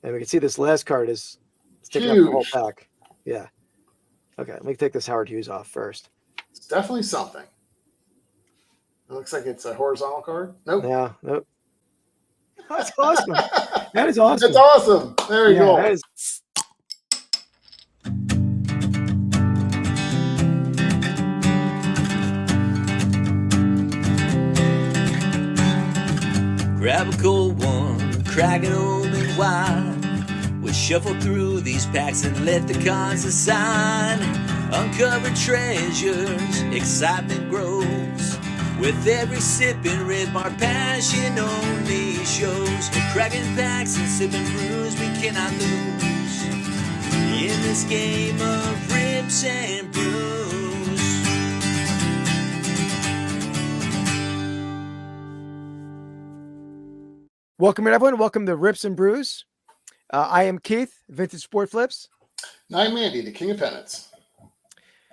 And we can see this last card is taking up the whole pack. Yeah. Okay, let me take this Howard Hughes off first. It's definitely something. It looks like it's a horizontal card. Nope. Yeah, nope. That's awesome. That is awesome. That's awesome. There you go. That is... Grab a cold one, crack it open wide. We'll shuffle through these packs and let the cards decide. Uncover treasures, excitement grows. With every sip and rip, our passion only shows. We're cracking packs and sipping brews we cannot lose. In this game of Rips and Brews. Welcome everyone. Welcome to Rips and Brews. I am Keith, Vintage Sport Flips. And I'm Andy, the King of Pennants.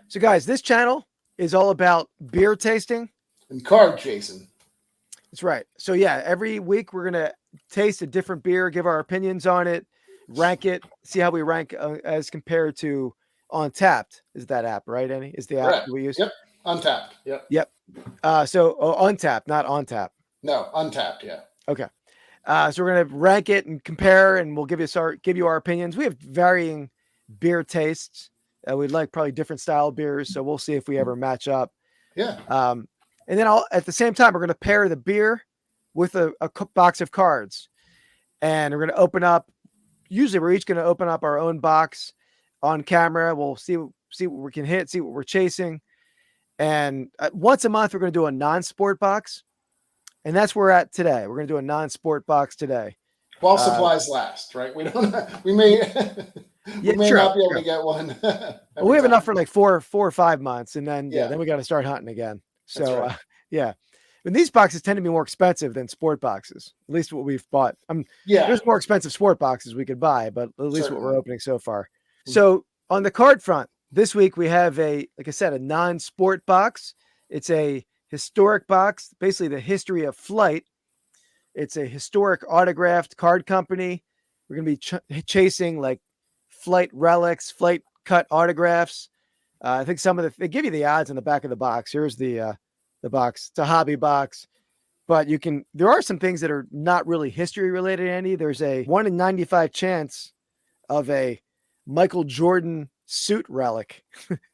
So guys, this channel is all about beer tasting and card chasing. That's right. So yeah, every week we're going to taste a different beer, give our opinions on it, rank it, see how we rank as compared to Untapped. Is that app, right, Andy? Is the app we use? Yep. Untapped. Yep. Yep. Untapped, not on tap. No, Untapped. Yeah. Okay. So we're going to rank it and compare, and we'll give you our opinions. We have varying beer tastes. We'd like probably different style beers. So we'll see if we ever match up. Yeah. And then at the same time, we're going to pair the beer with a box of cards, and we're going to open up. Usually we're each going to open up our own box on camera. We'll see what we can hit, see what we're chasing. And once a month, we're going to do a non-sport box. And that's where we're at today. We're going to do a non-sport box today. While supplies last, right? We may not be able to get one. Well, we have enough for like four or 5 months. And then, then we got to start hunting again. So, right. And these boxes tend to be more expensive than sport boxes, at least what we've bought. There's more expensive sport boxes we could buy, but at least what we're opening so far. Mm-hmm. So on the card front, this week we have like I said, a non-sport box. It's a historic box, basically the history of flight. It's a historic autographed card company. We're going to be chasing like flight relics, flight cut autographs. I think they give you the odds in the back of the box. Here's the box. It's a hobby box, but there are some things that are not really history related, Andy. There's a 1 in 95 chance of a Michael Jordan suit relic.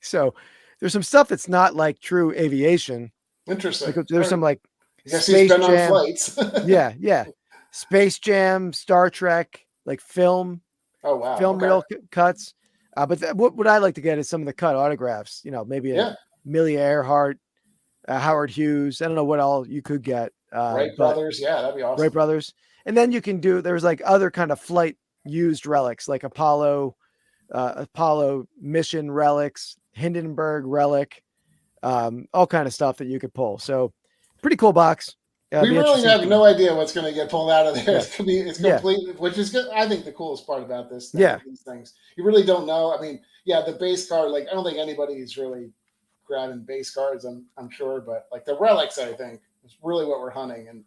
So there's some stuff that's not like true aviation. Interesting. Like, there's some like Space Jam. On flights. yeah. Space Jam, Star Trek, like film. Oh, wow. Film reel cuts. But what I like to get is some of the cut autographs, maybe Amelia Earhart, Howard Hughes. I don't know what all you could get. Wright Brothers. Yeah, that'd be awesome. Wright Brothers. And then you can there's like other kind of flight used relics, like Apollo mission relics, Hindenburg relic, all kind of stuff that you could pull. So pretty cool box. We really have no idea what's going to get pulled out of there. Yeah. It's complete, which is good. I think the coolest part about this. These things, you really don't know. I mean, the base card. Like, I don't think anybody's really grabbing base cards. I'm sure, but like the relics, I think is really what we're hunting. And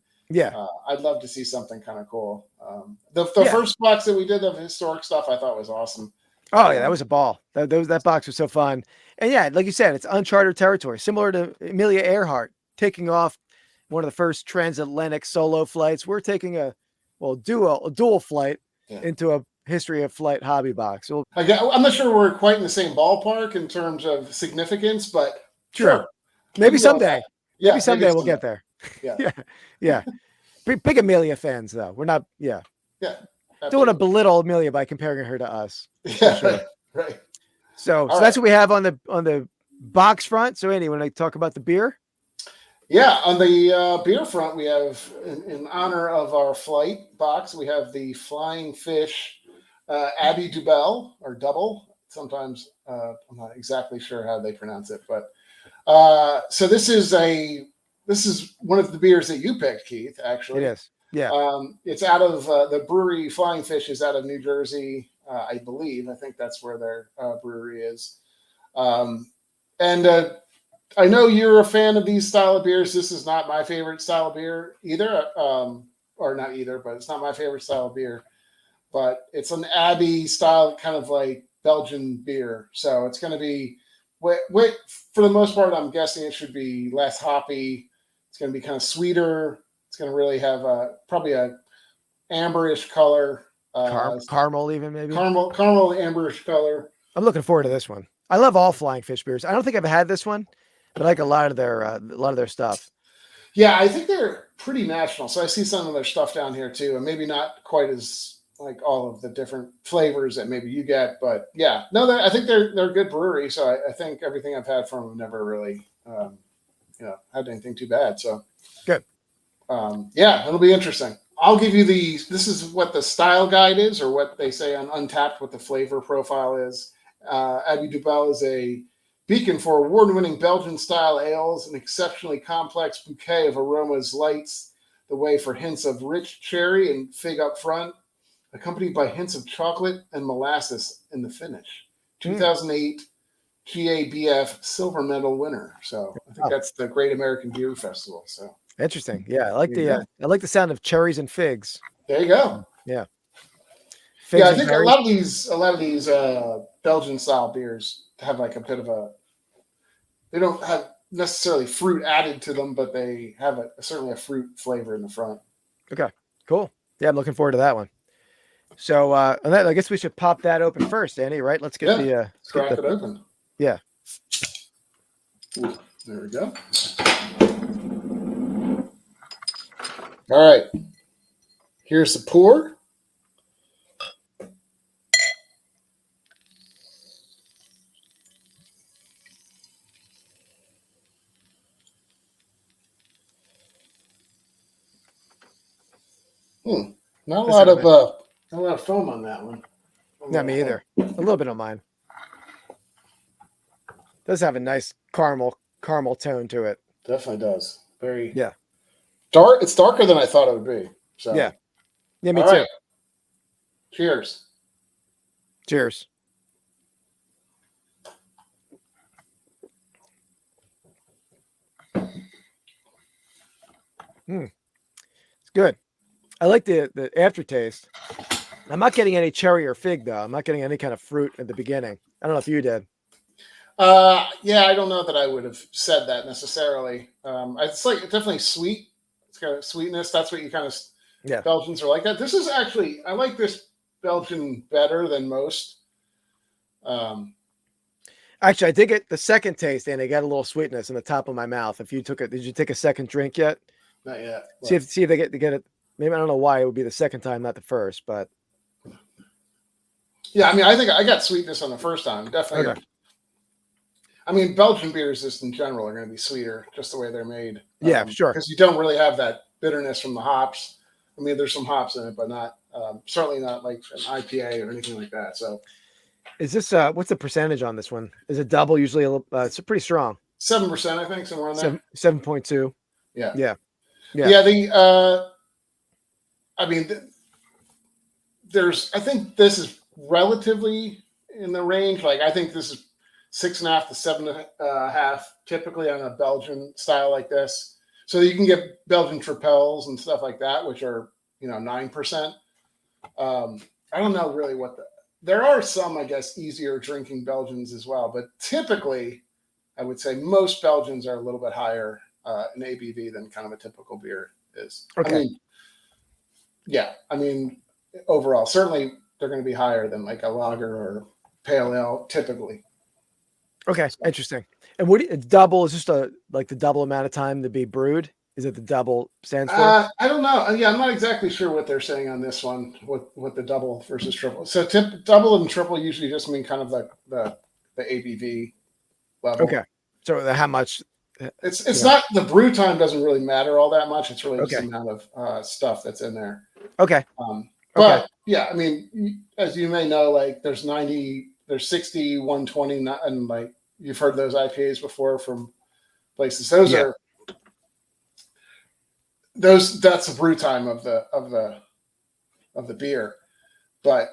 I'd love to see something kind of cool. The first box that we did of historic stuff, I thought was awesome. Oh yeah, that was a ball. That box was so fun. And like you said, it's uncharted territory, similar to Amelia Earhart taking off one of the first transatlantic solo flights. We're taking a dual flight into a history of flight hobby box. So I'm not sure we're quite in the same ballpark in terms of significance, but sure. Maybe someday. Maybe someday we'll get there. Yeah. Big Amelia fans though. We're not. Yeah. Don't want to belittle Amelia by comparing her to us. Yeah. Sure. Right. So that's what we have on the box front. So Andy, when I talk about the beer. Yeah, on the beer front, we have, in honor of our flight box, we have the Flying Fish Abbey Dubbel, or Double. Sometimes I'm not exactly sure how they pronounce it, but so this is one of the beers that you picked, Keith. Actually, it is. Yeah, it's out of the brewery. Flying Fish is out of New Jersey, I believe. I think that's where their brewery is, and. I know you're a fan of these style of beers. This is not my favorite style of beer either, or not either, but it's not my favorite style of beer. but it's an Abbey style, kind of like Belgian beer. So it's going to be, for the most part, I'm guessing it should be less hoppy. It's going to be kind of sweeter. It's going to really have probably a amberish color. Caramel even maybe? Caramel amberish color. I'm looking forward to this one. I love all Flying Fish beers. I don't think I've had this one, but I like a lot of their stuff. Yeah, I think they're pretty national. So I see some of their stuff down here too, and maybe not quite as like all of the different flavors that maybe you get, but yeah, no, I think they're a good brewery. So I think everything I've had from them never really, had anything too bad. So good. Yeah, it'll be interesting. I'll give you this is what the style guide is, or what they say on Untapped, what the flavor profile is. Abbey Dubbel is a beacon for award-winning Belgian-style ales. An exceptionally complex bouquet of aromas lights the way for hints of rich cherry and fig up front, accompanied by hints of chocolate and molasses in the finish. 2008 GABF silver medal winner. So I think that's the Great American Beer Festival. So interesting. Yeah, I like the sound of cherries and figs. There you go. Yeah. Figs I think berries. a lot of these Belgian style beers have like a bit of they don't have necessarily fruit added to them, but they have certainly a fruit flavor in the front. Okay, cool. Yeah, I'm looking forward to that one. So I guess we should pop that open first, Andy, right? Let's get let's crack it open. Yeah. Ooh, there we go. All right. Here's the pour. Not a lot of foam on that one. Not me either. A little bit on mine. Does have a nice caramel tone to it. Definitely does. Very dark. It's darker than I thought it would be. So yeah, me too. Right. Cheers. Cheers. It's good. I like the aftertaste. I'm not getting any cherry or fig though. I'm not getting any kind of fruit at the beginning. I don't know if you did. Yeah, I don't know that I would have said that necessarily. It's like definitely sweet. It's got a sweetness. That's what you kind of Belgians are like that. This is actually, I like this Belgian better than most. Actually, I did get the second taste, and I got a little sweetness in the top of my mouth. If you took it, did you take a second drink yet? Not yet. See if they get it. Maybe I don't know why it would be the second time, not the first, but yeah, I mean, I think I got sweetness on the first time, definitely. Okay. I mean, Belgian beers just in general are going to be sweeter, just the way they're made. Yeah, sure. Because you don't really have that bitterness from the hops. I mean, there's some hops in it, but not certainly not like an IPA or anything like that. So, is this what's the percentage on this one? Is it double? Usually, it's pretty strong. 7%, I think, somewhere on there. 7.2. Yeah. I mean, I think this is relatively in the range. Like, I think this is 6.5 to 7.5 typically on a Belgian style like this. So you can get Belgian tripels and stuff like that, which are 9%. I don't know really there are some, I guess, easier drinking Belgians as well, but typically I would say most Belgians are a little bit higher in ABV than kind of a typical beer is. Okay. I mean, overall, certainly they're going to be higher than like a lager or pale ale typically. Okay, interesting. And double is just the double amount of time to be brewed? Is it the double stands for? I don't know. Yeah, I'm not exactly sure what they're saying on this one. What the double versus triple. So double and triple usually just mean kind of like the ABV level. Okay. So how much? It's not, the brew time doesn't really matter all that much. It's really just the amount of stuff that's in there. Okay. But yeah, I mean, as you may know, like there's 60, 120, and like you've heard those IPAs before from places. That's the brew time of the beer. But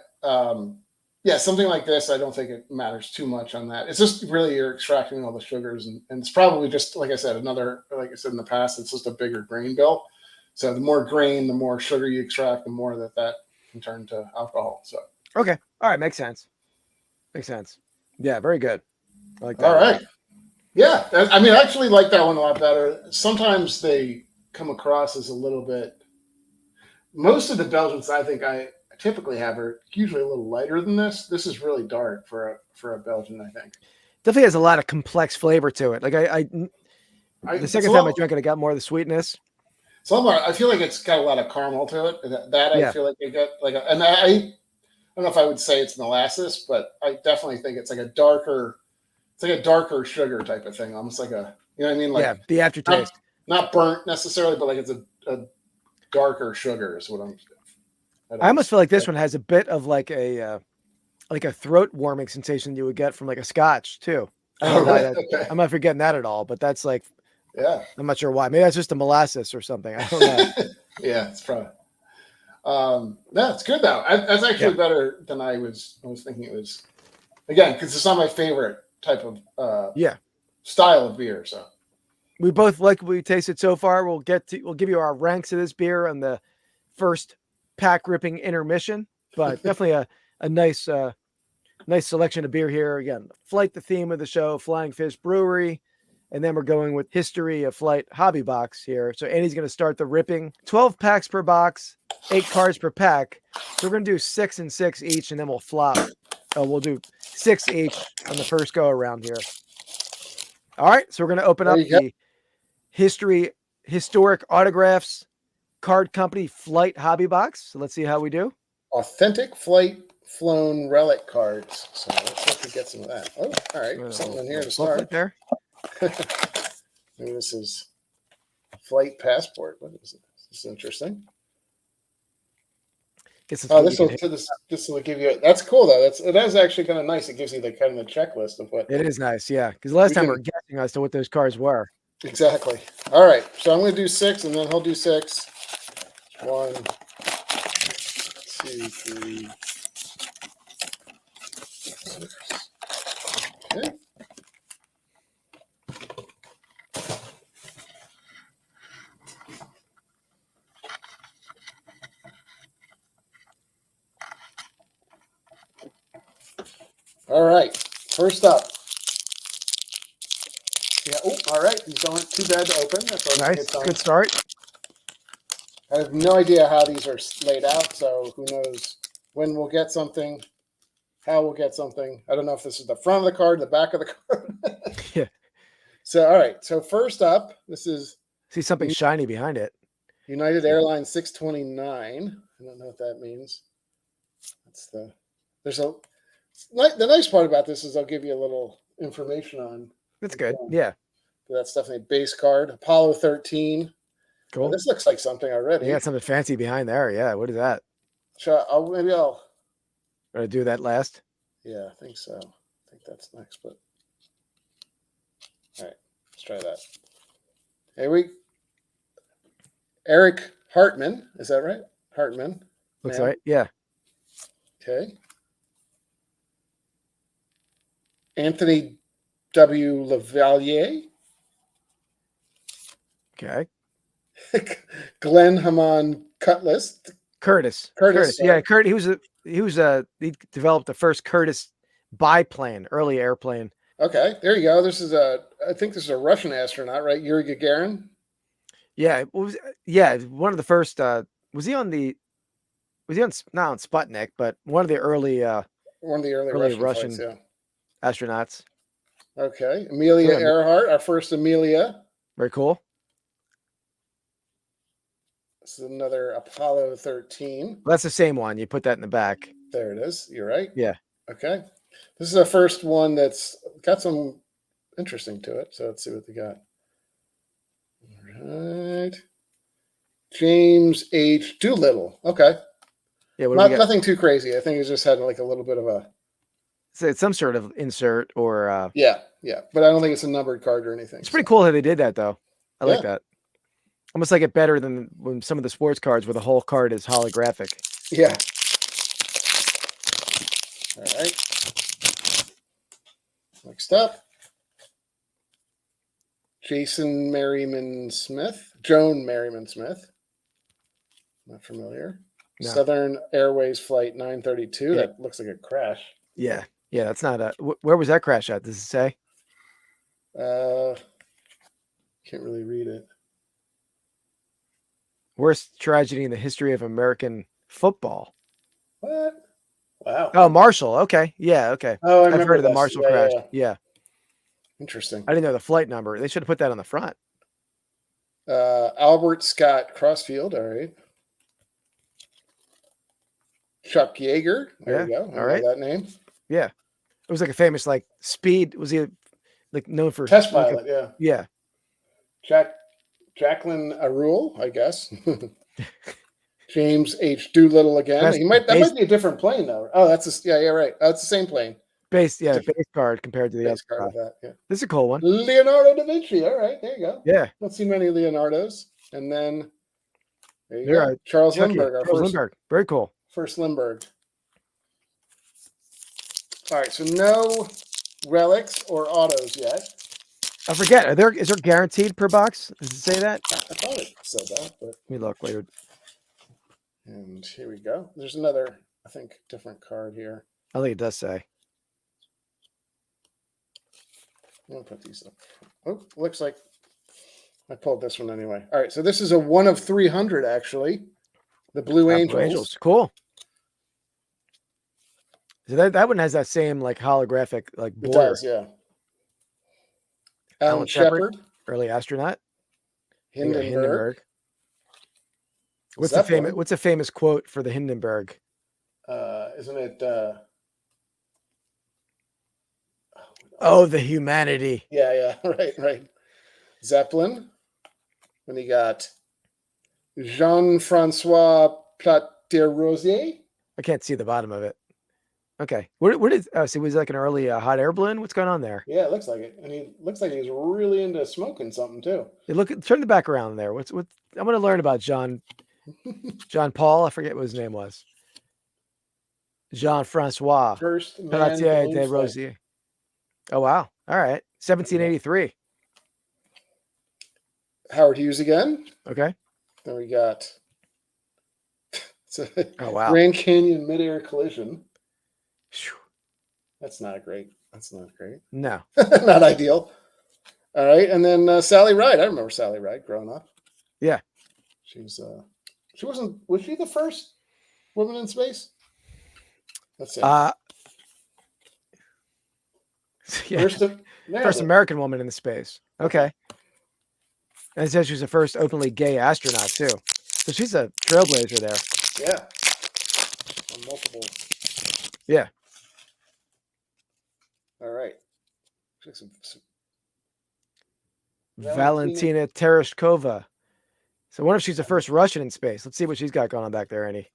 something like this, I don't think it matters too much on that. It's just really you're extracting all the sugars, and it's probably just, like I said, in the past, it's just a bigger grain bill. So the more grain, the more sugar you extract, the more that can turn to alcohol. So okay, all right, makes sense. Yeah, very good. I like that. All right. Yeah, I mean, I actually like that one a lot better. Sometimes they come across as a little bit. Most of the Belgians I think I typically have are usually a little lighter than this. This is really dark for a Belgian, I think. Definitely has a lot of complex flavor to it. Like the second time I drank it, I got more of the sweetness. I feel like it's got a lot of caramel to it. I feel like it got and I don't know if I would say it's molasses, but I definitely think it's like a darker sugar type of thing, almost like a, you know what I mean? Like the aftertaste. Not burnt necessarily, but like it's a darker sugar is what I almost feel like this one has a bit of like a throat warming sensation you would get from like a Scotch too. I don't know why that. I'm not forgetting that at all, but that's like, yeah, I'm not sure why. Maybe that's just a molasses or something. I don't know. Yeah, it's probably. No, it's good though. That's actually better than I was thinking it was. Again, because it's not my favorite type of style of beer. So we both like what we tasted so far. We'll give you our ranks of this beer on the first pack ripping intermission, but definitely a nice selection of beer here. Again, Flight, the theme of the show, Flying Fish Brewery. And then we're going with History of Flight Hobby Box here. So Andy's going to start the ripping. 12 packs per box, 8 cards per pack. So we're going to do 6 and 6 each, and then we'll flop. We'll do 6 each on the first go around here. All right, so we're going to open up the Historic Autographs Card Company Flight Hobby Box. So let's see how we do. Authentic Flight Flown Relic cards. So let's hope we get some of that. Oh, all right. Something in here to start. Right there. Maybe this is Flight Passport. What is it? This is interesting. This will give you. That's cool though. It is actually kind of nice. It gives you the kind of the checklist of what. It is nice, yeah. Because last time we were guessing as to what those cards were. Exactly. All right. So I'm going to do 6, and then he'll do 6. 1, 2, 3. 6. Okay. All right. First up. Yeah. Oh, all right. These aren't too bad to open. That's nice. Good start. I have no idea how these are laid out, so who knows when we'll get something, how we'll get something. I don't know if this is the front of the card, the back of the card. Yeah. So, all right. So first up, this is. See something shiny behind it. United Airlines 629. I don't know what that means. The nice part about this is I'll give you a little information on. That's good. Yeah. That's definitely a base card. Apollo 13. Cool. Oh, this looks like something already. You got something fancy behind there. Yeah. What is that? Maybe I'll. Or do that last? Yeah, I think so. I think that's next, but. All right. Let's try that. Eric Hartman. Is that right? Hartman. Looks right. Yeah. Okay. Anthony W. Lavalier. Okay. Glenn Hammond Cutlass. Curtis. Yeah, he developed the first Curtis biplane, early airplane. Okay, there you go. I think this is a Russian astronaut, right? Yuri Gagarin. Yeah, one of the first. Was he on not on Sputnik, but one of the early Russian flights, yeah. Astronauts. Okay, Amelia Earhart, our first Amelia. Very cool. This is another Apollo 13. Well, that's the same one. You put that in the back. There it is. You're right. Yeah. Okay. This is the first one that's got some interesting to it. So let's see what they got. All right. James H. Doolittle. Okay. Yeah. Nothing too crazy. I think it just had like a little bit of a. So it's some sort of insert or. Yeah. But I don't think it's a numbered card or anything. It's pretty cool how they did that, though. I like that. Almost like it better than when some of the sports cards where the whole card is holographic. Yeah. All right. Next up. Joan Merriman Smith. Not familiar. No. Southern Airways Flight 932. Yeah. That looks like a crash. Yeah. Yeah, that's not a... Where was that crash at? Does it say? Can't really read it. Worst tragedy in the history of American football. What? Wow. Oh, Marshall. Okay. Yeah, okay. Oh, I've heard of the Marshall crash. Yeah. Interesting. I didn't know the flight number. They should have put that on the front. Albert Scott Crossfield. All right. Chuck Yeager. There you go. All right. That name. Yeah. It was like a famous speed. Was he known for test pilot? Yeah. Jacqueline Arule, I guess. James H. Doolittle again. That might be a different plane though. Oh, that's right. That's the same plane. Base card compared to the other card. That, yeah. This is a cool one. Leonardo da Vinci. All right, there you go. Yeah. Don't see many Leonardos. And then there you go. Charles Lindbergh. Lindbergh. Very cool. First Lindbergh. All right, so no relics or autos yet. I forget. Is there guaranteed per box? Does it say that? I thought it said that, but let me look. Wait. And here we go. There's another, I think, different card here. I think it does say. I'm gonna put these up. Oh, looks like I pulled this one anyway. All right, so this is a 1 of 300 actually. The Blue Angels. Cool. So that one has that same holographic border. It does, yeah. Alan Shepard, early astronaut. Hindenburg. What's the famous quote for the Hindenburg? Isn't it? The humanity. Yeah, right. Zeppelin. Then you got Jean-Francois Platerosier. I can't see the bottom of it. Okay. What is? Oh, so was it like an early hot air balloon? What's going on there? Yeah, it looks like it, and he looks like he's really into smoking something too. Turn the back around there. What? I'm going to learn about John Paul. I forget what his name was. Jean-Francois. First Platerosier de Rosier. Oh wow! All right, 1783. Howard Hughes again. Okay. Then we got. Oh wow! Grand Canyon midair collision. Whew. That's not great. No, not ideal. All right, and then Sally Ride. I remember Sally Ride growing up. Yeah, she's was she the first woman in space? Let's see. Yeah. First American woman in the space. Okay. And it says she's the first openly gay astronaut too. So she's a trailblazer there. Yeah. On multiple. Yeah. All right. Valentina Tereshkova. So I wonder if she's the first Russian in space. Let's see what she's got going on back there, Andy.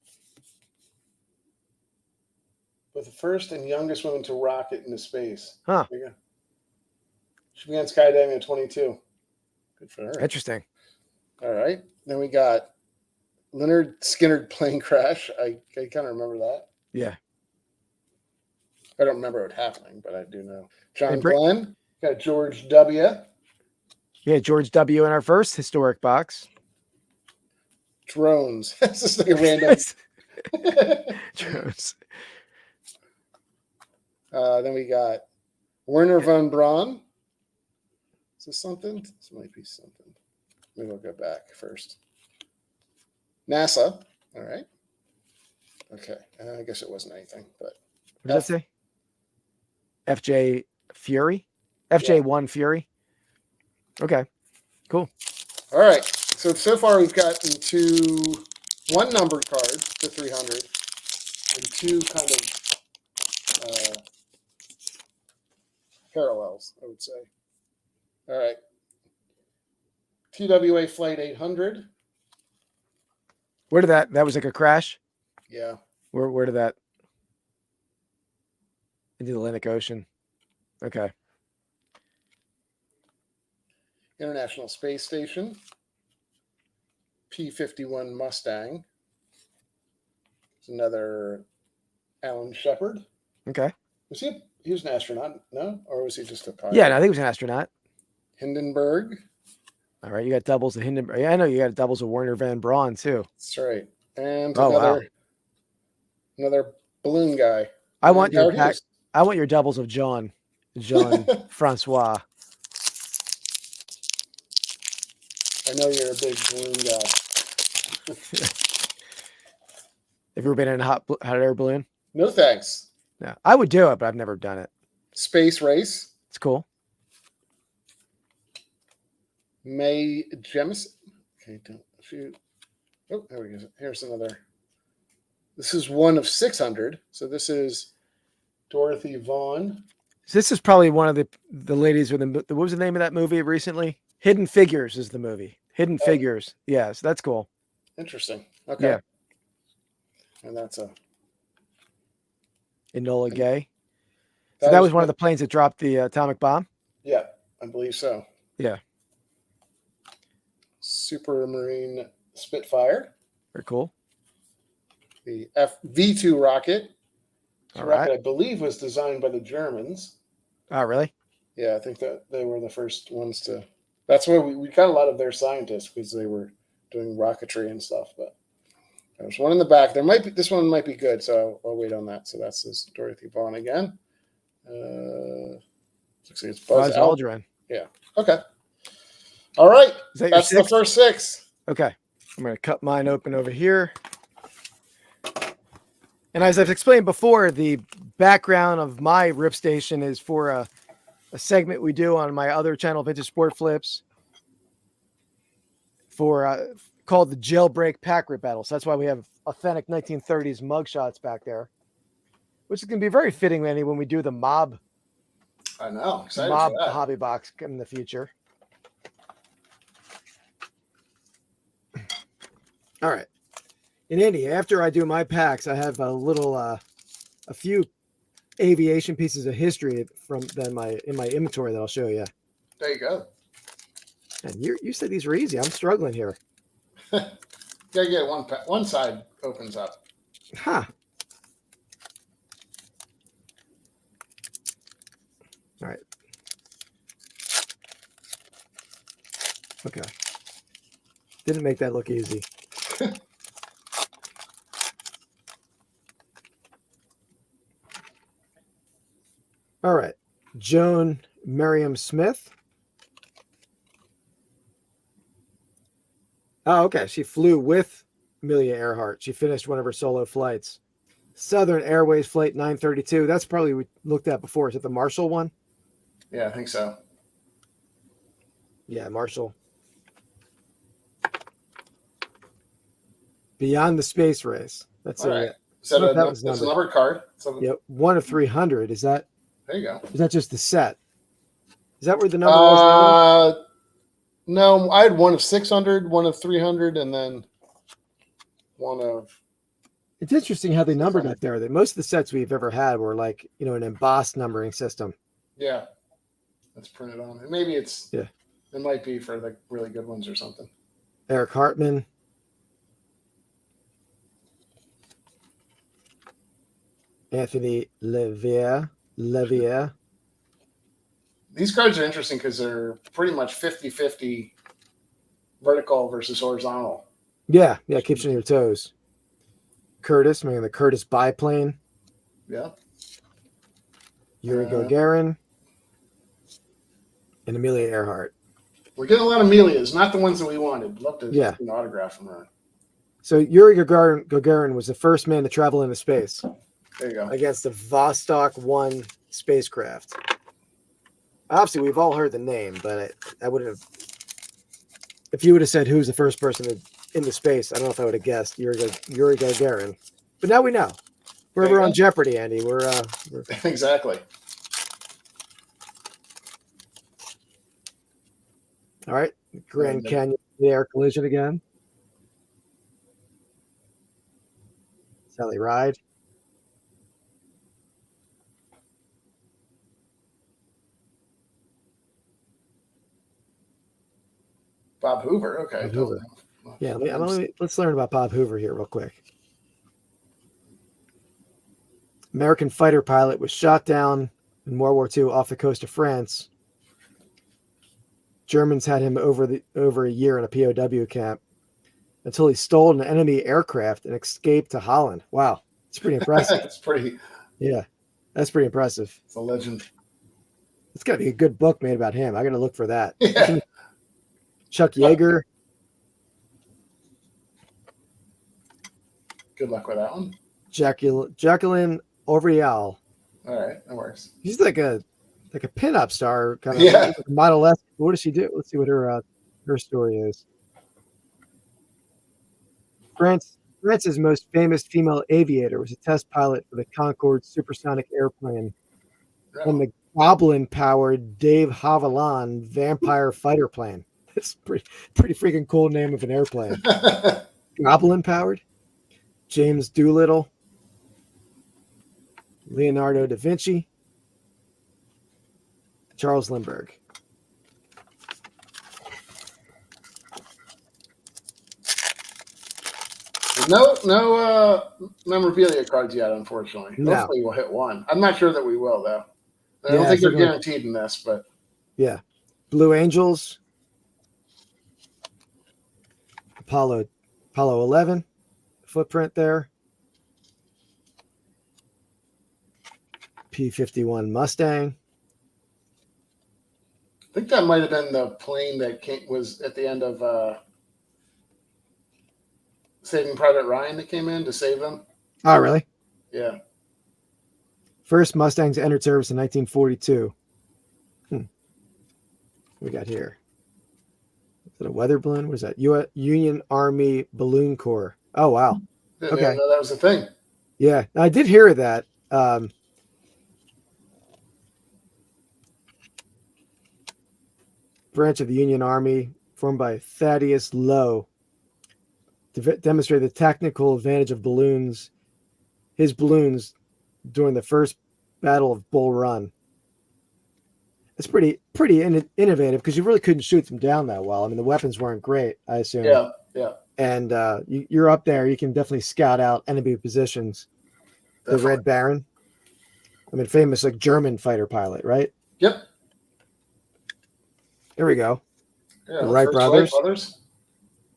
But the first and youngest woman to rocket into space. Huh. There you go. She began skydiving at 22. Good for her. Interesting. All right. Then we got Leonard Skinner plane crash. I kind of remember that. Yeah. I don't remember it happening, but I do know. John Glenn. Got George W. Yeah, George W. in our first historic box. Drones. That's just like a random. Drones. Then we got Werner von Braun. Is this something? This might be something. Maybe we'll go back first. NASA. All right. Okay. I guess it wasn't anything, but. What did that say? FJ Fury? FJ1 Fury? Okay. Cool. All right. So far we've gotten one numbered card to 300 and two kind of parallels, I would say. All right. TWA Flight 800. Where did that was like a crash? Yeah. Where did that? Into the Atlantic Ocean. Okay. International Space Station. P-51 Mustang. It's another Alan Shepard. Okay. He was an astronaut, no? Or was he just a pilot? Yeah, no, I think he was an astronaut. Hindenburg. All right, you got doubles of Hindenburg. Yeah, I know you got doubles of Werner von Braun too. That's right. And another Another balloon guy. I want your pack. I want your doubles of Jean Francois. I know you're a big balloon guy. Have you ever been in a hot air balloon? No thanks. Yeah, I would do it, but I've never done it. Space race. It's cool. May Jemison. Okay, don't shoot. Oh, there we go. Here's another. This is one of 600. So this is Dorothy Vaughan. This is probably one of the ladies with the. What was the name of that movie recently? Hidden Figures is the movie. Hidden Figures. Yeah, so that's cool. Interesting. Okay. Yeah. And that's Enola Gay. So that was one of the planes that dropped the atomic bomb? Yeah, I believe so. Yeah. Supermarine Spitfire. Very cool. The V2 rocket. All rocket, right. I believe, was designed by the Germans. Oh, really? Yeah, I think that they were the first ones to. That's where we got a lot of their scientists because they were doing rocketry and stuff. But there's one in the back. This one might be good, so I'll wait on that. So that's this Dorothy Vaughan again. Looks like it's Buzz Aldrin. Yeah. Okay. All right. That's the first 6. Okay. I'm going to cut mine open over here. And as I've explained before, the background of my Rip Station is for a segment we do on my other channel, Vintage Sport Flips, for called the Jailbreak Pack Rip Battle. So that's why we have authentic 1930s mugshots back there, which is going to be very fitting, Manny, when we do the mob. I know. Excited mob for that. hobby box in the future. All right. And Andy, after I do my packs, I have a few aviation pieces of history in my inventory that I'll show you. There you go. And you said these were easy. I'm struggling here. Gotta get one side opens up. Huh. All right. Okay. Didn't make that look easy. All right. Joan Merriam Smith. Oh, okay. She flew with Amelia Earhart. She finished one of her solo flights. Southern Airways Flight 932. That's probably we looked at before. Is it the Marshall one? Yeah, I think so. Yeah, Marshall. Beyond the Space Race. That's right. Is that that's a numbered card? Yeah, 1 of 300. Is that? There you go. Is that just the set? Is that where the number was? No, I had 1 of 600, 1 of 300, and then 1 of. It's interesting how they numbered it there. That most of the sets we've ever had were like, an embossed numbering system. Yeah, that's printed on it. Maybe it's. Yeah. It might be for the really good ones or something. Eric Hartman. Anthony Levier. These cards are interesting because they're pretty much 50-50 vertical versus horizontal. Yeah, it keeps you on your toes. Curtis, the Curtis biplane. Yeah. Yuri Gagarin. And Amelia Earhart. We're getting a lot of Amelias, not the ones that we wanted. Love to get an autograph from her. So Yuri Gagarin was the first man to travel into space. There you go. Against the Vostok 1 spacecraft. Obviously, we've all heard the name, but I wouldn't have. If you would have said who's the first person into space, I don't know if I would have guessed Yuri Gagarin. But now we know. We're on Jeopardy, Andy. We're exactly. All right. Grand Canyon air collision again. Sally Ride. Bob Hoover. Okay. Bob Hoover. Yeah, let's learn about Bob Hoover here real quick. American fighter pilot was shot down in World War II off the coast of France. Germans had him over a year in a POW camp until he stole an enemy aircraft and escaped to Holland. Wow. It's pretty impressive. It's pretty. Yeah, that's pretty impressive. It's a legend. It's got to be a good book made about him. I got to look for that. Yeah. Chuck Yeager. Good luck with that one. Jacqueline Ovrial. All right, that works. She's like a pinup star kind of Yeah. model. What does she do? Let's see what her story is. France's most famous female aviator was a test pilot for the Concorde supersonic airplane and the Goblin-powered Dave Havilland vampire fighter plane. It's pretty freaking cool name of an airplane. Goblin-powered. James Doolittle. Leonardo da Vinci. Charles Lindbergh. No memorabilia cards yet, unfortunately. No. Hopefully we'll hit one. I'm not sure that we will, though. I don't think they're guaranteed in this, but yeah. Blue Angels. Apollo 11. Footprint there. P-51 Mustang. I think that might have been the plane that was at the end of Saving Private Ryan that came in to save them. Oh, really? Yeah. First Mustangs entered service in 1942. What we got here? Is it a weather balloon? What is that? Union Army Balloon Corps. Oh, wow. Didn't even know that was a thing. Yeah, I did hear of that. Branch of the Union Army formed by Thaddeus Lowe to demonstrate the technical advantage of his balloons during the first Battle of Bull Run. It's pretty innovative because you really couldn't shoot them down that well. I mean, the weapons weren't great, I assume. Yeah. And you're up there. You can definitely scout out enemy positions. Definitely. The Red Baron. I mean, famous like German fighter pilot, right? Yep. Here we go. Yeah, the Wright brothers.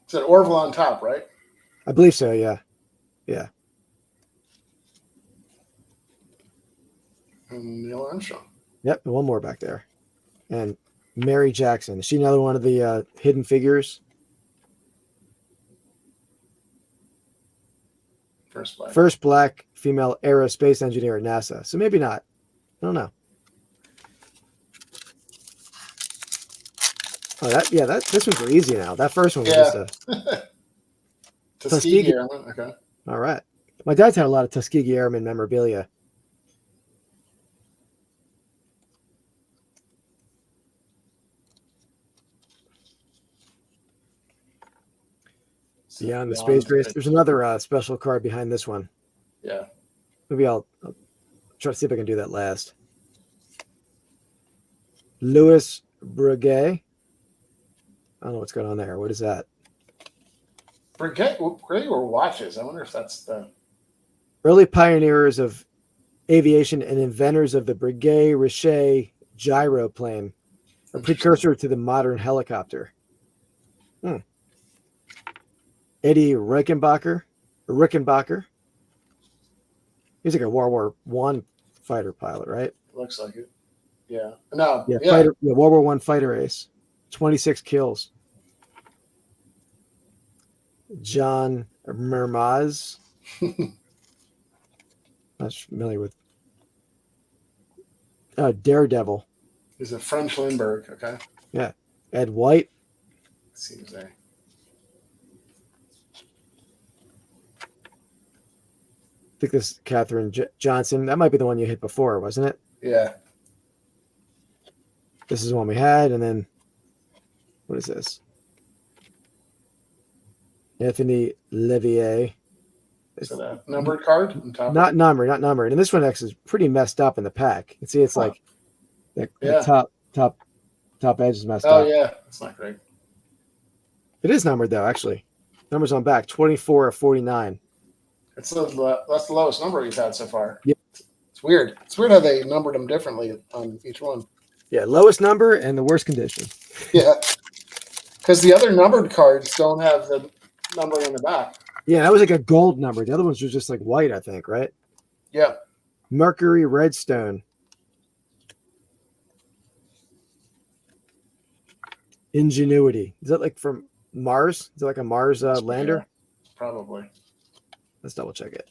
It's an Orville on top, right? I believe so, yeah. Yeah. And Neil Armstrong. Yep, and one more back there. And Mary Jackson. Is she another one of the hidden figures? First black female aerospace engineer at NASA. So maybe not. I don't know. Oh, this one's easy now. That first one was just a Tuskegee Airmen. Okay. All right. My dad's had a lot of Tuskegee Airmen memorabilia. Beyond the Space Race. There's another special card behind this one. Yeah. Maybe I'll try to see if I can do that last. Louis Breguet. I don't know what's going on there. What is that? Breguet or watches. I wonder if that's the early pioneers of aviation and inventors of the Breguet-Richer gyroplane, a precursor to the modern helicopter. Eddie Rickenbacker. He's like a World War I fighter pilot, right? Looks like it. Yeah. No. Yeah. World War I fighter ace. 26 kills. John Mermaz. Not familiar with. Daredevil. He's a French Lindbergh. Okay. Yeah. Ed White. Let's see who's there. I think this is Katherine Johnson. That might be the one you hit before, wasn't it? Yeah. This is the one we had, and then what is this? Anthony Levier. Is it a numbered card on top? Not numbered. And this one actually is pretty messed up in the pack. You can see it's like the top edge is messed up. Oh yeah, that's not great. It is numbered though, actually. Numbers on back 24 of 49. That's the lowest number we've had so far. Yeah. It's weird. It's weird how they numbered them differently on each one. Yeah, lowest number and the worst condition. Yeah. Because the other numbered cards don't have the numbering in the back. Yeah, that was like a gold number. The other ones were just like white, I think, right? Yeah. Mercury Redstone. Ingenuity. Is that like from Mars? Is it like a Mars lander? Yeah, probably. Let's double check it.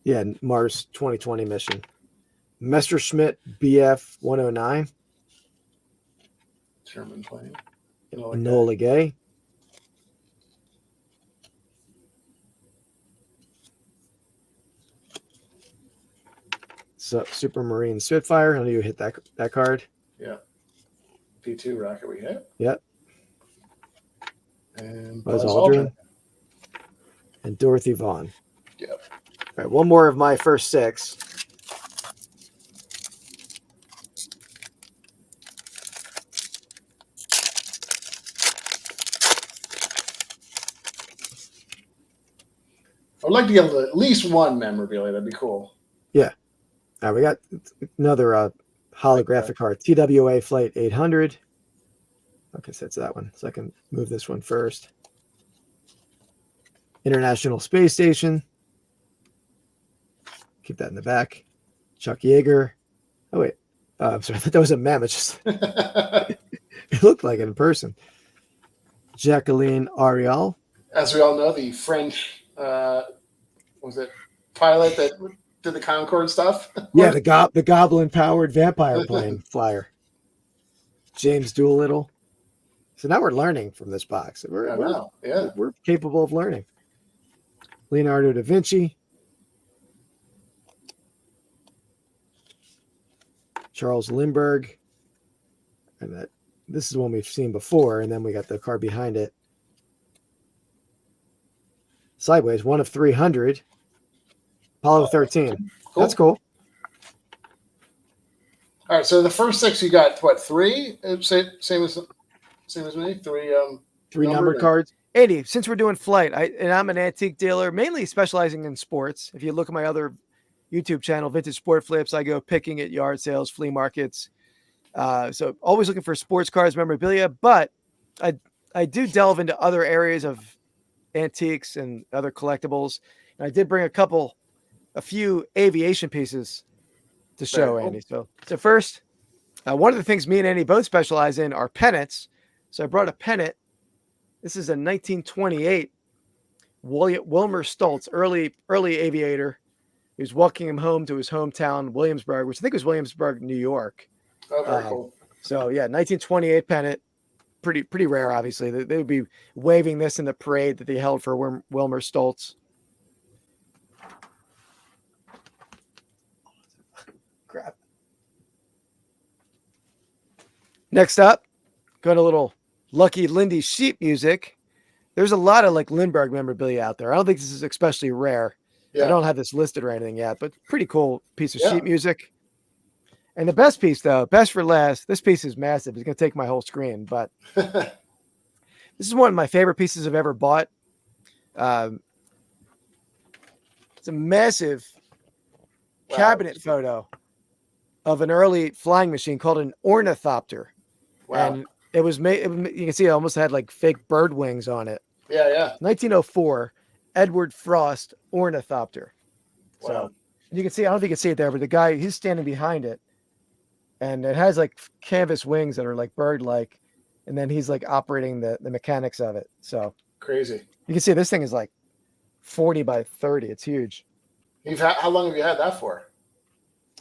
Yeah, Mars 2020 mission. Messerschmitt BF 109. German plane. Enola Gay. So Supermarine Spitfire. I know you hit that card. Yeah. P2 rocket we hit. Yep. And Buzz Aldrin. And Dorothy Vaughan. Yep. All right, one more of my first 6. I'd like to get at least one memorabilia. That'd be cool. Yeah. All right, we got another holographic card. TWA Flight 800. Okay, so that's that one. So I can move this one first. International Space Station. Keep that in the back. Chuck Yeager. Oh, wait. I'm sorry. I thought that was a mem. It just it looked like it in person. Jacqueline Ariel. As we all know, the French was it pilot that did the Concorde stuff? Yeah, the goblin-powered vampire plane flyer. James Doolittle. So now we're learning from this box. We're capable of learning. Leonardo da Vinci. Charles Lindbergh. And this is one we've seen before, and then we got the card behind it. Sideways, 1 of 300. Apollo 13. Cool. That's cool. All right, so the first 6 you got what, 3? Same as me. 3 numbered cards. Andy, since we're doing flight, I'm an antique dealer, mainly specializing in sports. If you look at my other YouTube channel, Vintage Sport Flips, I go picking at yard sales, flea markets. So always looking for sports cards, memorabilia, but I do delve into other areas of antiques and other collectibles. And I did bring a few aviation pieces to show, Andy. So first, one of the things me and Andy both specialize in are pennants. So I brought a pennant. This is a 1928 Wilmer Stoltz, early aviator. He was walking him home to his hometown, Williamsburg, which I think was Williamsburg, New York. Oh, very cool. So yeah, 1928 pennant. Pretty rare, obviously. They would be waving this in the parade that they held for Wilmer Stoltz. Crap. Next up, going a little Lucky Lindy sheet music. There's a lot of like Lindbergh memorabilia out there. I don't think this is especially rare. Yeah. I don't have this listed or anything yet, but pretty cool piece of sheet music. And the best piece, though, best for last, this piece is massive. It's going to take my whole screen, but this is one of my favorite pieces I've ever bought. It's a massive cabinet photo of an early flying machine called an ornithopter. Wow. And it was made, you can see it almost had like fake bird wings on it. Yeah, yeah. 1904, Edward Frost ornithopter. Wow. So you can see, I don't know if you can see it there, but the guy, he's standing behind it. And it has like canvas wings that are like bird-like. And then he's like operating the mechanics of it. So crazy. You can see this thing is like 40 by 30. It's huge. How long have you had that for?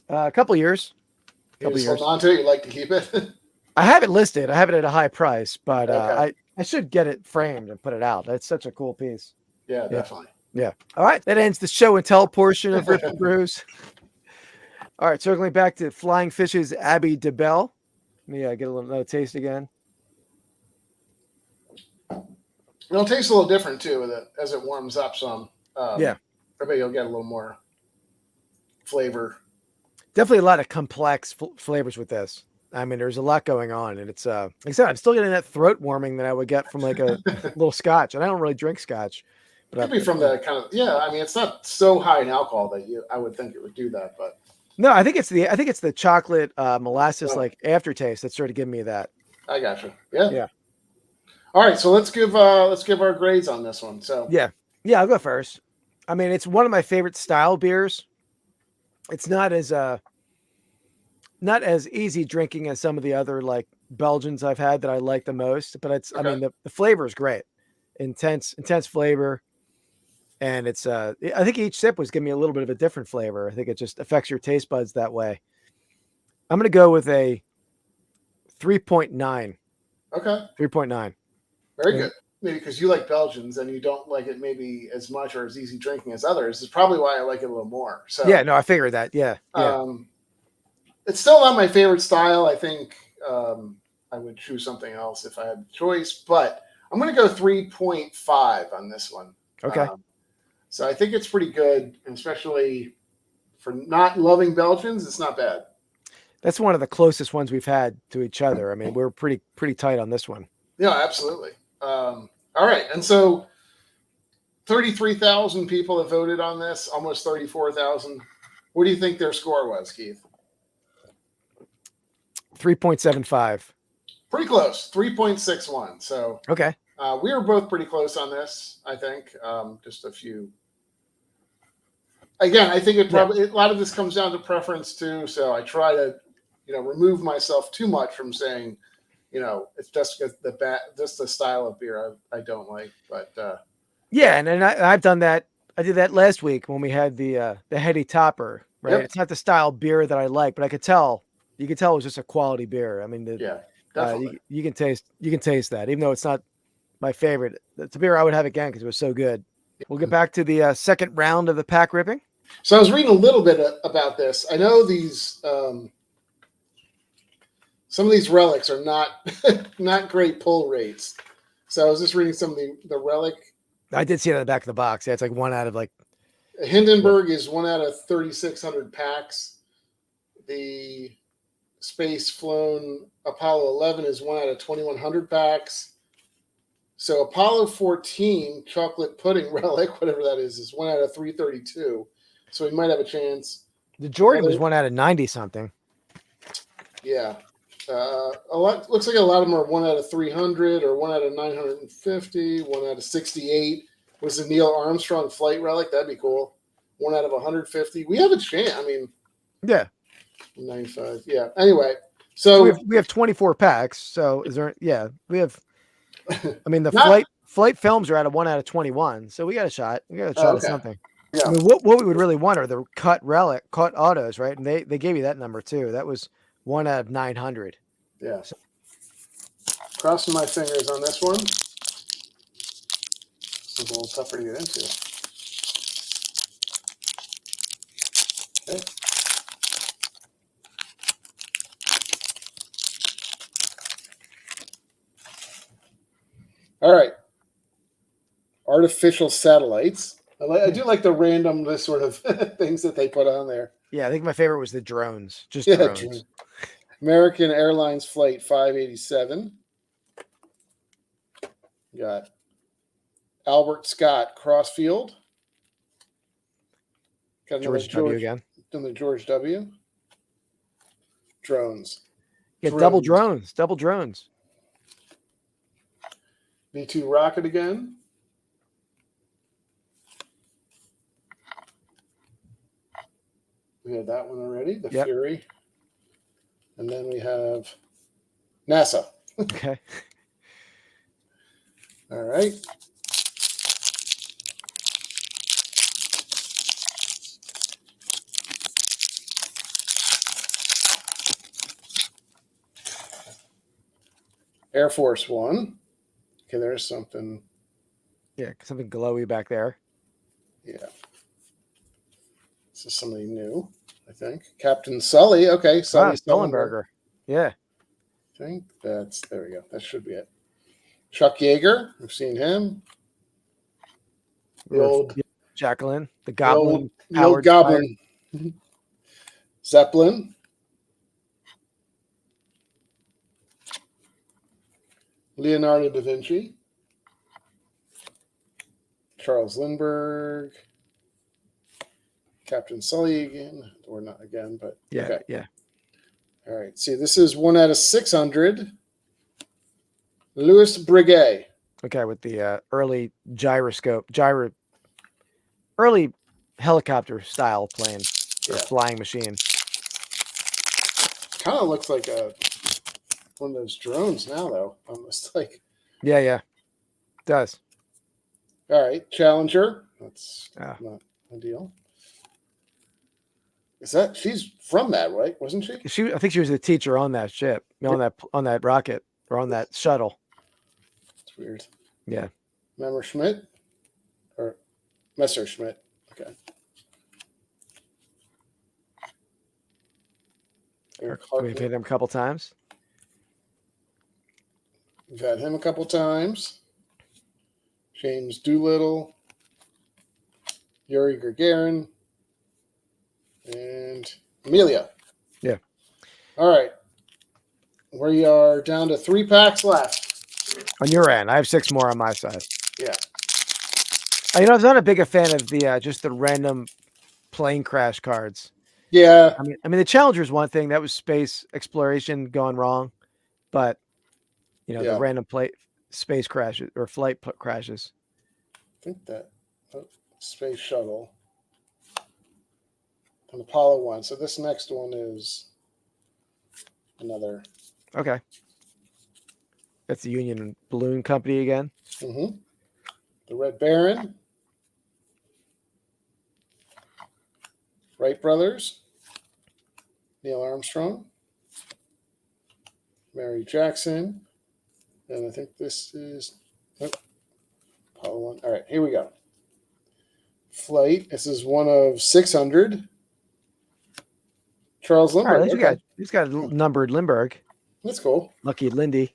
A couple years. Hold on to it. You like to keep it? I have it listed. I have it at a high price, but I should get it framed and put it out. That's such a cool piece. Yeah, definitely. Yeah. All right. That ends the show and tell portion of Rips Brews. All right. Circling back to Flying Fish's Abbey Dubbel. Let me get a little taste again. It'll taste a little different too as it warms up some. Yeah. I bet you'll get a little more flavor. Definitely a lot of complex flavors with this. I mean, there's a lot going on, and it's like I said, I'm still getting that throat warming that I would get from like a little scotch, and I don't really drink scotch. But could be from the kind of I mean, it's not so high in alcohol that I would think it would do that, but no, I think it's the chocolate molasses like aftertaste that started giving me that. I gotcha. Yeah. Yeah. All right, so let's give our grades on this one. So yeah, I'll go first. I mean, it's one of my favorite style beers. It's not as easy drinking as some of the other like Belgians I've had that I like the most, but it's, okay. I mean, the flavor is great. Intense flavor. And it's, I think each sip was giving me a little bit of a different flavor. I think it just affects your taste buds that way. I'm going to go with a 3.9. Okay. 3.9. Very good. Maybe because you like Belgians and you don't like it maybe as much or as easy drinking as others. Is probably why I like it a little more. So yeah, no, I figured that. Yeah. It's still not my favorite style. I think I would choose something else if I had the choice, but I'm going to go 3.5 on this one. Okay. So I think it's pretty good, and especially for not loving Belgians, it's not bad. That's one of the closest ones we've had to each other. I mean, we're pretty tight on this one. Yeah, absolutely. All right, and so 33,000 people have voted on this, almost 34,000. What do you think their score was, Keith? 3.75. Pretty close, 3.61. So okay. We were both pretty close on this, I think. Just a few. Again, I think a lot of this comes down to preference too. So I try to, remove myself too much from saying, it's just the style of beer I don't like. But yeah, and I've done that. I did that last week when we had the heady topper. Right, yep. It's not the style beer that I like, but you could tell it was just a quality beer. I mean, definitely. You can taste that, even though it's not my favorite. It's a beer I would have again because it was so good. We'll get back to the second round of the pack ripping. So I was reading a little bit about this. I know these some of these relics are not great pull rates. So I was just reading some of the relic. I did see it on the back of the box. Yeah, it's like 1 out of like. Hindenburg is 1 out of 3,600 packs. The Space Flown Apollo 11 is 1 out of 2,100 packs. So Apollo 14 chocolate pudding relic, whatever that is 1 out of 332. So we might have a chance. The Jordan was 1 out of 90 something. Yeah. A lot looks like a lot of them are 1 out of 300 or 1 out of 950, 1 out of 68. Was the Neil Armstrong flight relic? That'd be cool. 1 out of 150. We have a chance. I mean, yeah. 95. Yeah. Anyway, so we have 24 packs. So is there? Yeah, we have. I mean, the flight films are out of 1 out of 21. So we got a shot. We got a shot at something. Yeah. I mean, what we would really want are the cut autos, right? And they gave you that number too. That was 1 out of 900. Yeah. So, crossing my fingers on this one. It's a little tougher to get into. Okay. All right. Artificial satellites. I do like the randomness sort of things that they put on there. Yeah, I think my favorite was the drones. Just drones. American Airlines Flight 587. Got Albert Scott Crossfield. Got George W. again. The George W. Drones. Yeah, double drones. V2 rocket again. We had that one already, the Fury. And then we have NASA. Okay. All right. Air Force One. Okay, there's something. Yeah, something glowy back there. Yeah. This is somebody new, I think. Captain Sully. Okay, Sully Sullenberger. Yeah. I think there we go. That should be it. Chuck Yeager. I've seen him. The old Jacqueline, the Goblin. The old Goblin. Zeppelin. Leonardo da Vinci. Charles Lindbergh. Captain Sully again, or not again, but yeah, okay. Yeah. All right. See, this is 1 out of 600. Louis Breguet. Okay, with the early early helicopter style plane or flying machine. Kind of looks like one of those drones now, though. Almost like. Yeah, it does. All right, Challenger. That's not ideal. She's from that, right? Wasn't she? I think she was a teacher on that ship, on that rocket, or on that shuttle. It's weird. Yeah. Messerschmitt. Okay. We've hit him a couple times. We've had him a couple times. James Doolittle. Yuri Gagarin. And Amelia. Yeah. All right. We are down to 3 packs left. On your end. I have 6 more on my side. Yeah. I was not a big fan of the just the random plane crash cards. Yeah. I mean the Challenger's one thing. That was space exploration gone wrong. But the random space crashes or flight crashes. I think that space shuttle. An Apollo 1. So this next one is another. Okay. That's the Union Balloon Company again. Mm-hmm. The Red Baron. Wright Brothers. Neil Armstrong. Mary Jackson. And I think this is Apollo 1. All right, here we go. Flight. This is one of 600. Charles Lindbergh. All right, he's got numbered Lindbergh. That's cool. Lucky Lindy.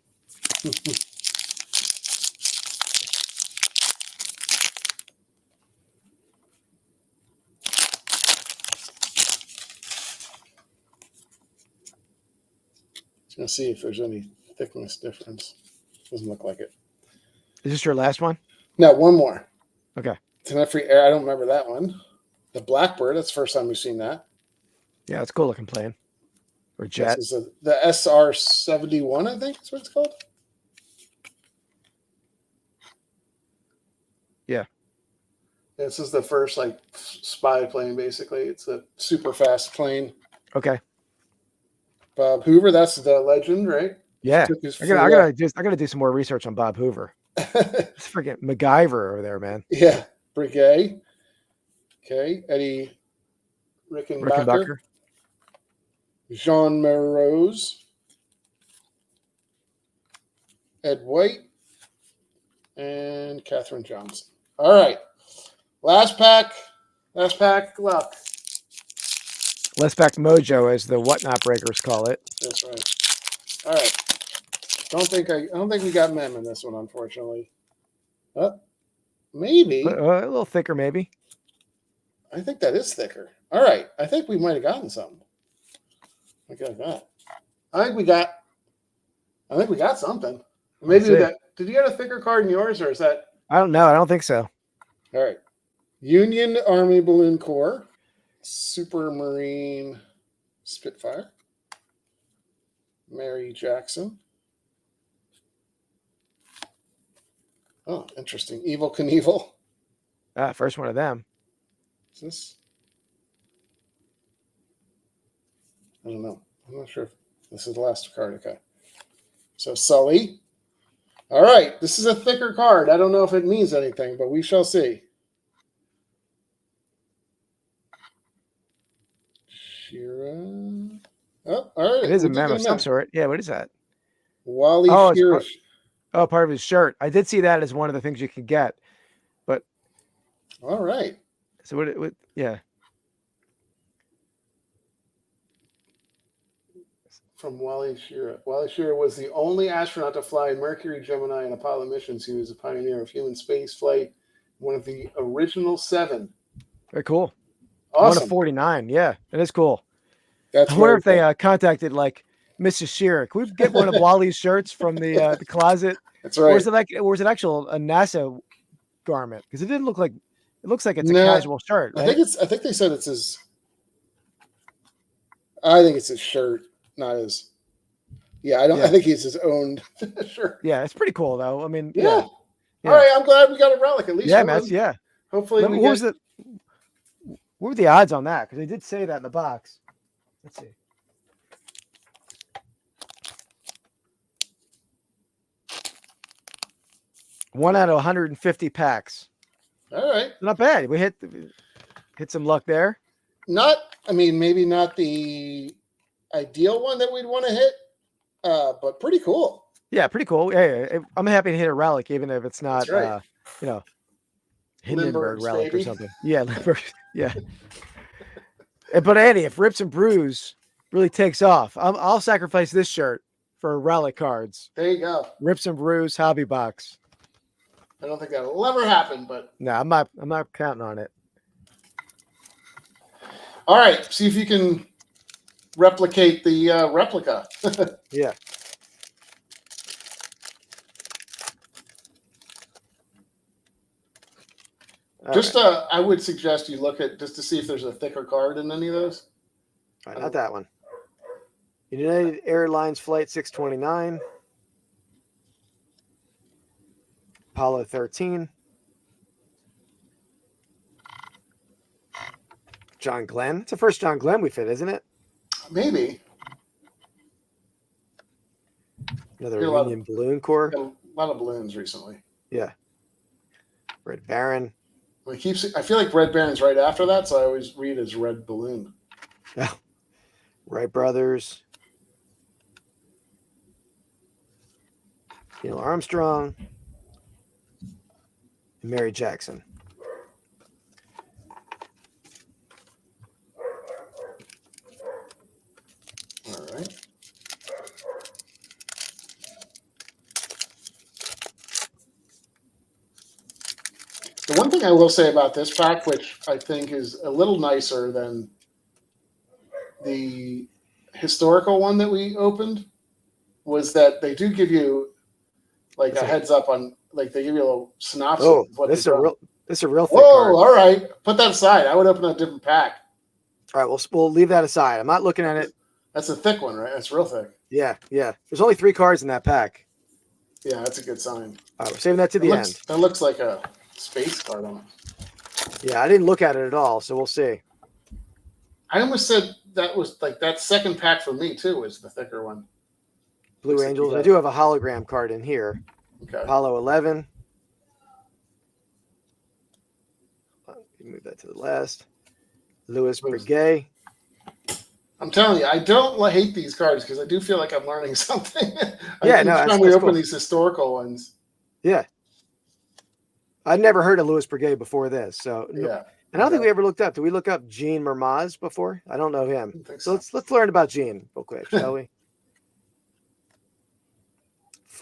Gonna see if there's any thickness difference. Doesn't look like it. Is this your last one? No, one more. Okay. Tenerife Air. I don't remember that one. The Blackbird. That's the first time we've seen that. Yeah, it's cool looking plane. Or jet. This is the SR-71, I think is what it's called. Yeah. This is the first spy plane, basically. It's a super fast plane. Okay. Bob Hoover, that's the legend, right? Yeah. I gotta do some more research on Bob Hoover. Let's forget MacGyver over there, man. Yeah. Breguet. Okay. Eddie Rickenbacker. Jean Merose. Ed White. And Katherine Johnson. All right. Last pack. Luck. Last pack mojo, as the Whatnot Breakers call it. That's right. All right. I don't think we got Mem in this one, unfortunately. Maybe. A little thicker, maybe. I think that is thicker. All right. I think we might have gotten something. Look at that. I think we got something. Maybe that. Did you get a thicker card in yours, or is that? I don't know. I don't think so. All right. Union Army Balloon Corps. Supermarine Spitfire. Mary Jackson. Oh, interesting. Evil Knievel. First one of them. Is this? I don't know. I'm not sure if this is the last card. Okay. So Sully. All right. This is a thicker card. I don't know if it means anything, but we shall see. Shira. Oh, all right. It is a mem of some sort. Yeah, what is that? Wally Shira. Part of his shirt. I did see that as one of the things you could get. But all right. So what yeah. From Wally Shira. Wally Shira was the only astronaut to fly Mercury, Gemini, and Apollo missions. He was a pioneer of human space flight, one of the original 7. Very cool. Awesome. 1 of 49. Yeah, it is cool. That's I wonder if they contacted Mrs. Shearer. Can we get one of Wally's shirts from the closet? That's right. Or is it actual a NASA garment? Because it looks like it's a casual shirt. Right? I think they said it's his. I think it's his shirt, not his. Yeah, I think he's his own. Sure. Yeah, it's pretty cool though. I mean, yeah. All right, I'm glad we got a relic at least. Yeah, man. Yeah. Hopefully, what were the odds on that? Because they did say that in the box. Let's see. One out of 150 packs. All right, not bad. We hit some luck there. Maybe not the ideal one that we'd want to hit, but pretty cool. Yeah, pretty cool. Yeah, I'm happy to hit a relic, even if it's not, Hindenburg relic or something. Yeah, Lindbergh. Yeah. But Andy, if Rips and Brews really takes off, I'll sacrifice this shirt for relic cards. There you go. Rips and Brews hobby box. I don't think that'll ever happen, but no, I'm not counting on it. All right, see if you can replicate the replica. Yeah. I would suggest you look at just to see if there's a thicker card in any of those. All right, not that one. United Airlines Flight 629. Apollo 13. John Glenn. It's the first John Glenn we fit, isn't it? Maybe. Another Union Balloon Corps. A lot of balloons recently. Yeah. Red Baron. I feel like Red Baron's right after that, so I always read as Red Balloon. Yeah. Wright Brothers. Neil Armstrong. And Mary Jackson. All right. The one thing I will say about this pack, which I think is a little nicer than the historical one that we opened, was that they do give you like a heads up on, like they give you a little synopsis. Oh, this is a real thick Whoa, card. all right. Put that aside. I would open a different pack. All right, we'll leave that aside. I'm not looking at it. That's a thick one, right? That's real thick. Yeah. There's only 3 cards in that pack. Yeah, that's a good sign. All right, we're saving that to the end. That looks like a space card on it. Yeah, I didn't look at it at all, so we'll see. I almost said that was like that second pack for me too was the thicker one. Blue Angels. I do have a hologram card in here. Okay. Apollo 11. Move that to the last. Louis Breguet. I'm telling you, I don't hate these cards because I do feel like I'm learning something. Yeah, time we open these historical ones. Yeah. I'd never heard of Louis Breguet before this. So yeah. And I don't think we ever looked up. Did we look up Jean Mermaz before? I don't know him. So let's learn about Jean real quick, shall we?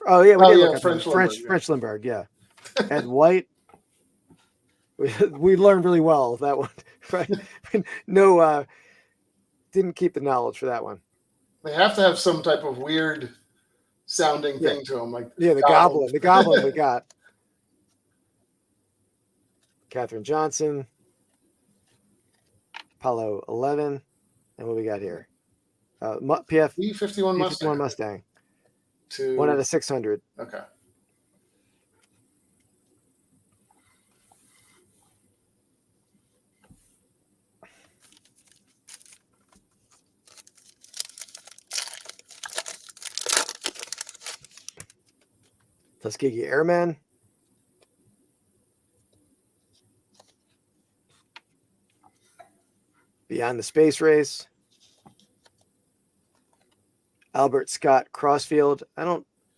Oh yeah, we did look up French Lindbergh, yeah. Ed White. We learned really well that one. Right? No, didn't keep the knowledge for that one. They have to have some type of weird sounding thing to them, like the goblin. The goblin we got. Katherine Johnson. Apollo 11. And what we got here? PF E51 Mustang. 1 out of 600. Okay. Tuskegee Airmen. Beyond the Space Race. Albert Scott Crossfield.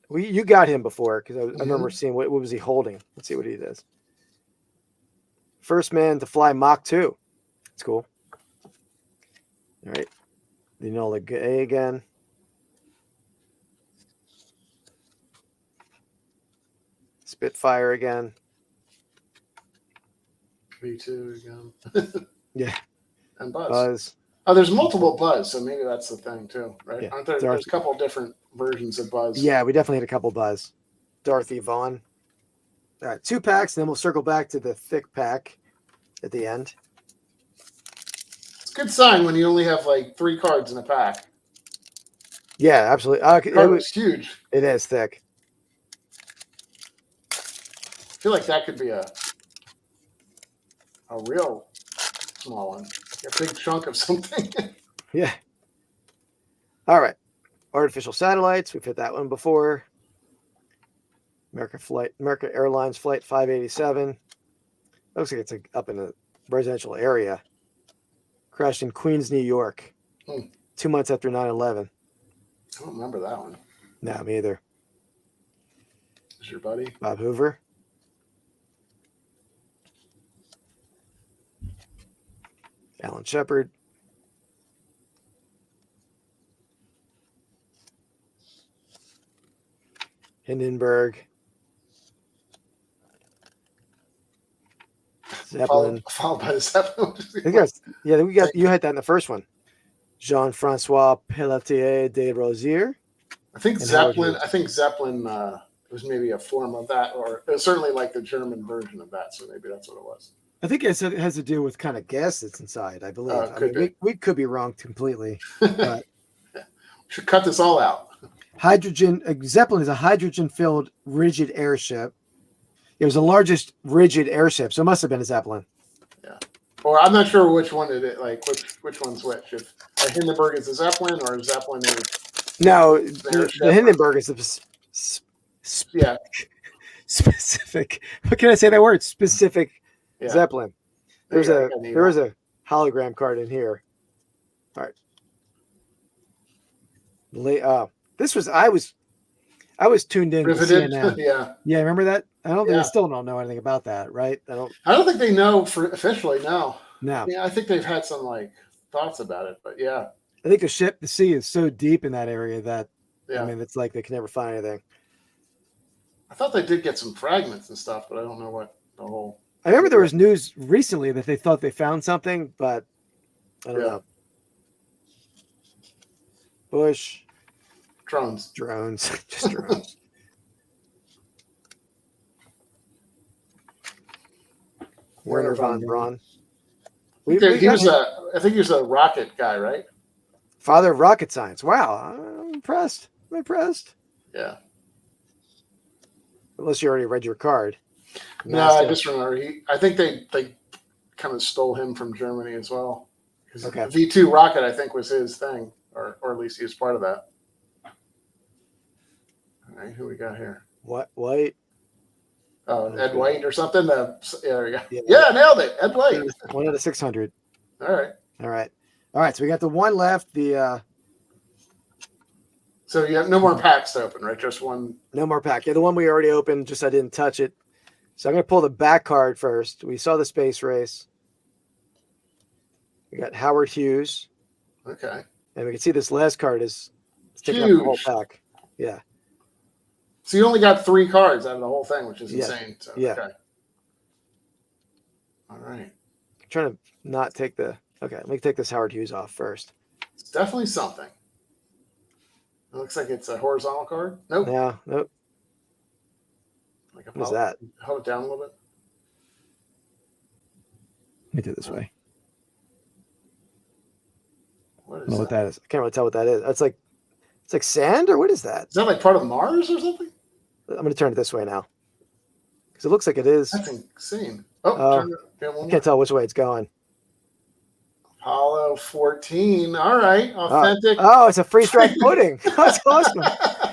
You got him before because I remember seeing what was he holding. Let's see what he does. First man to fly Mach 2. That's cool. All right. Enola Gay again. Spitfire again. V2 again. Yeah. And Buzz. Oh, there's multiple Buzz, so maybe that's the thing too, right? Yeah. Aren't there's a couple different versions of Buzz. Yeah, we definitely had a couple Buzz. Dorothy Vaughan. All right, 2 packs, and then we'll circle back to the thick pack at the end. It's a good sign when you only have like 3 cards in a pack. Yeah, absolutely. Card was huge. It is thick. I feel like that could be a real small one. A big chunk of something. Yeah. All right. Artificial satellites. We've hit that one before. American Airlines Flight 587. Looks like it's up in a residential area. Crashed in Queens, New York. 2 months after 9/11. I don't remember that one. No, me either. Is your buddy? Bob Hoover. Alan Shepard. Hindenburg. Zeppelin. Followed by the Zeppelin. You had that in the first one. Jean-Francois Pelletier de Rosier. I think Zeppelin was maybe a form of that, or it was certainly like the German version of that. So maybe that's what it was. I think it has to do with kind of gas that's inside, I believe. We could be wrong completely. But we should cut this all out. Zeppelin is a hydrogen-filled rigid airship. It was the largest rigid airship, so it must have been a Zeppelin. Yeah. Or I'm not sure which one it is, like which one's which. If a Hindenburg is a Zeppelin or a Zeppelin is no, the Hindenburg is specific. What can I say that word? Specific Zeppelin. There is a hologram card in here. All right. I was tuned in to CNN. Yeah, remember that? I still don't know anything about that, right? I don't think they know officially. No. Yeah, I think they've had some thoughts about it, but yeah. I think the sea is so deep in that area that it's like they can never find anything. I thought they did get some fragments and stuff, but I don't know what the whole. I remember there was news recently that they thought they found something, but I don't know. Bush. Drones. Just drones. Werner von Braun. I think he was a rocket guy, right? Father of rocket science. Wow, I'm impressed. Yeah. Unless you already read your card. No, I just remember I think they kind of stole him from Germany as well. Okay. The V2 rocket, I think, was his thing, or at least he was part of that. All right, who we got here? White. Oh, Ed White or something. There we go. Yeah, nailed it. Ed White. 1 out of 600. All right. So we got the one left. So you have no more packs to open, right? Just one. No more pack. Yeah, the one we already opened. Just I didn't touch it. So I'm going to pull the back card first. We saw the space race. We got Howard Hughes. Okay. And we can see this last card is taking up the whole pack. Yeah. So you only got 3 cards out of the whole thing, which is insane. So, okay. All right. I'm trying to not take okay, let me take this Howard Hughes off first. It's definitely something. It looks like it's a horizontal card. Nope. Yeah, nope. What is that? Hold it down a little bit. Let me do it this way. What is I don't know what that is. I can't really tell what that is. It's like sand, or what is that? Is that like part of Mars or something? I'm going to turn it this way now. Because it looks like it is. That's insane. I can't tell which way it's going. Apollo 14. All right. Authentic. It's a freeze-dried pudding. That's awesome.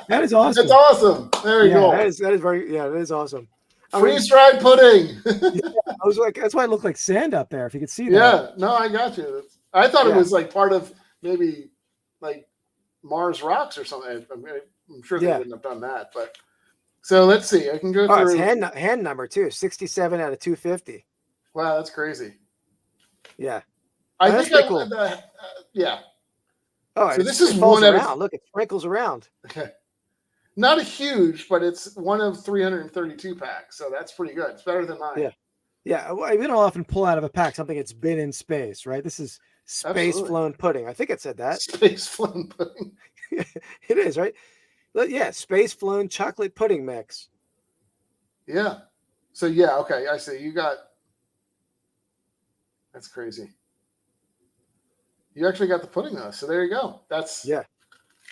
That is awesome. That's awesome. There you go. That is that is awesome. Freeze-dried pudding. I was like, that's why it looked like sand up there. If you could see that. Yeah. No, I got you. I thought it was like part of maybe like Mars rocks or something. I'm sure they wouldn't have done that, but so let's see. I can go through. It's hand number too. 67 out of 250. Wow, that's crazy. Yeah, I think cool. Yeah. Oh, so this is one around. Look, it sprinkles around. Okay. Not a huge, but it's one of 332 packs, so that's pretty good. It's better than mine. Yeah. We don't often pull out of a pack something that's been in space, right? This is space-flown pudding. I think it said that. Space-flown pudding. It is, right? But yeah, space-flown chocolate pudding mix. Yeah. So, okay, I see. You got... That's crazy. You actually got the pudding, though, so there you go. That's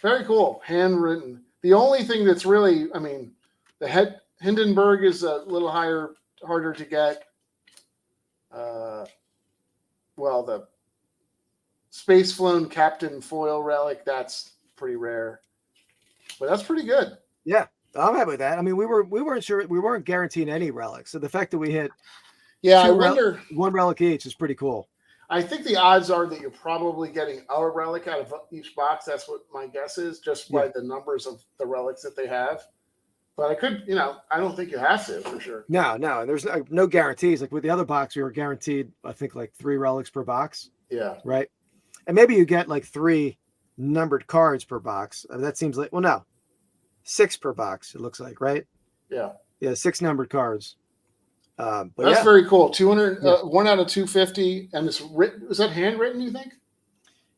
Very cool. Handwritten. The only thing that's really, I mean, the Hindenburg is a little harder to get. Well, the Space Flown Captain foil relic, that's pretty rare. But that's pretty good. Yeah, I'm happy with that. I mean, we weren't sure, we weren't guaranteeing any relics. So the fact that we hit one relic each is pretty cool. I think the odds are that you're probably getting a relic out of each box. That's what my guess is, just by the numbers of the relics that they have. But I could, I don't think you have to for sure. No. And there's no guarantees. Like with the other box, we were guaranteed, I think, like 3 relics per box. Yeah. Right. And maybe you get like 3 numbered cards per box. That seems like, 6 per box, it looks like, right? Yeah. Yeah. 6 numbered cards. But that's very cool. 200, 1 out of 250. And it's written, is that handwritten, you think?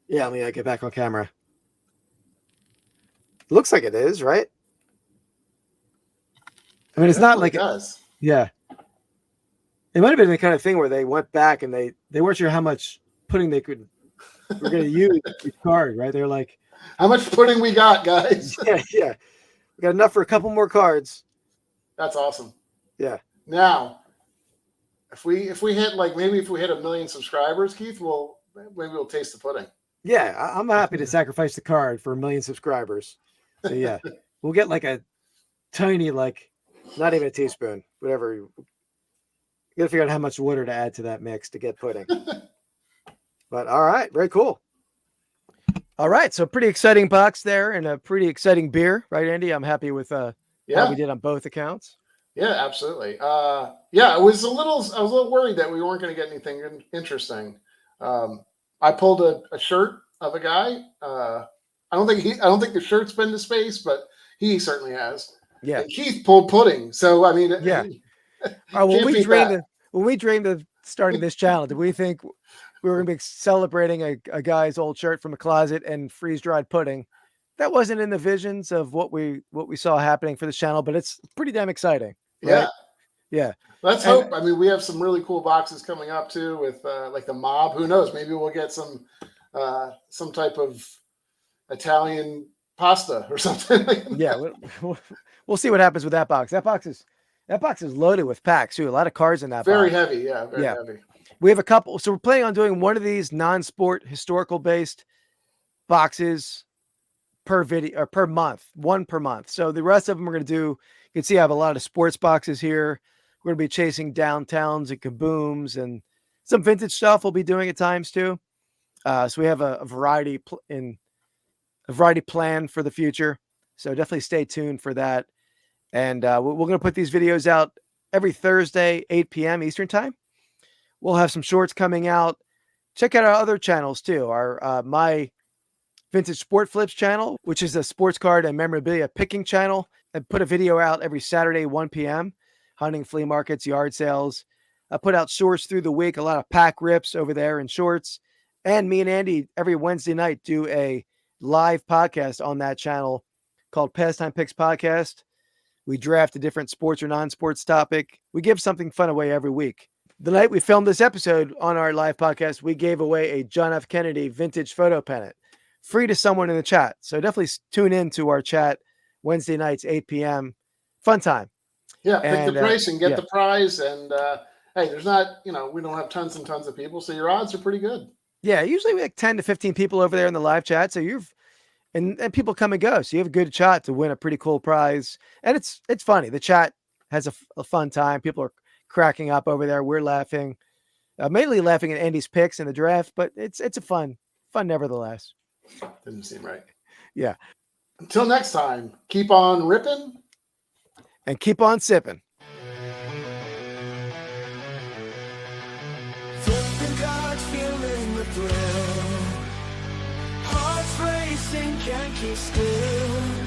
Yeah. Let me get back on camera. It looks like it is, right? I mean, it's not like it does. Yeah. It might have been the kind of thing where they went back and they weren't sure how much pudding they were going to use each card, right? They're like, how much pudding we got, guys? Yeah. We got enough for a couple more cards. That's awesome. Yeah. Now, if we hit maybe if we hit 1 million subscribers, Keith, maybe we'll taste the pudding. Yeah, I'm happy to sacrifice the card for 1 million subscribers. So yeah, we'll get like a tiny, not even a teaspoon, whatever. You got to figure out how much water to add to that mix to get pudding. But all right, very cool. All right, so pretty exciting box there and a pretty exciting beer, right, Andy? I'm happy with how we did on both accounts. Yeah, absolutely. I was a little worried that we weren't going to get anything interesting. I pulled a shirt of a guy. I don't think the shirt's been to space, but he certainly has. Yeah. And Keith pulled pudding. So I mean, yeah. When we dreamed of starting this channel, did we think we were going to be celebrating a guy's old shirt from a closet and freeze dried pudding? That wasn't in the visions of what we saw happening for this channel, but it's pretty damn exciting. Right? Yeah. Let's hope. I mean, we have some really cool boxes coming up too with like the mob. Who knows? Maybe we'll get some type of Italian pasta or something. Yeah, we'll see what happens with that box. That box is loaded with packs too. A lot of cards in that box. Very heavy. Yeah, very heavy. We have a couple. So we're planning on doing one of these non-sport historical based boxes per video or per month, one per month. So the rest of them we're going to do. You can see I have a lot of sports boxes here. We're going to be chasing downtowns and kabooms and some vintage stuff we'll be doing at times too. So we have a variety plan for the future. So definitely stay tuned for that. And we're going to put these videos out every Thursday, 8 p.m. Eastern time. We'll have some shorts coming out. Check out our other channels too. Our My Vintage Sport Flips channel, which is a sports card and memorabilia picking channel. And put a video out every Saturday, 1 p.m. Hunting, flea markets, yard sales. I put out shorts through the week, a lot of pack rips over there in shorts. And me and Andy every Wednesday night do a live podcast on that channel called Pastime Picks Podcast. We draft a different sports or non-sports topic. We give something fun away every week. The night we filmed this episode on our live podcast, we gave away a John F. Kennedy vintage photo pennant, free to someone in the chat. So definitely tune in to our chat Wednesday nights, 8 p.m. Fun time. Yeah, pick the price and get the prize. And hey, there's not, we don't have tons and tons of people, so your odds are pretty good. Yeah, usually we have 10 to 15 people over there in the live chat. So and people come and go. So you have a good shot to win a pretty cool prize. And it's funny. The chat has a fun time. People are cracking up over there. We're laughing, mainly laughing at Andy's picks in the draft, but it's a fun nevertheless. Didn't seem right. Yeah. Until next time, keep on ripping and keep on sipping. Hearts racing, can't keep still.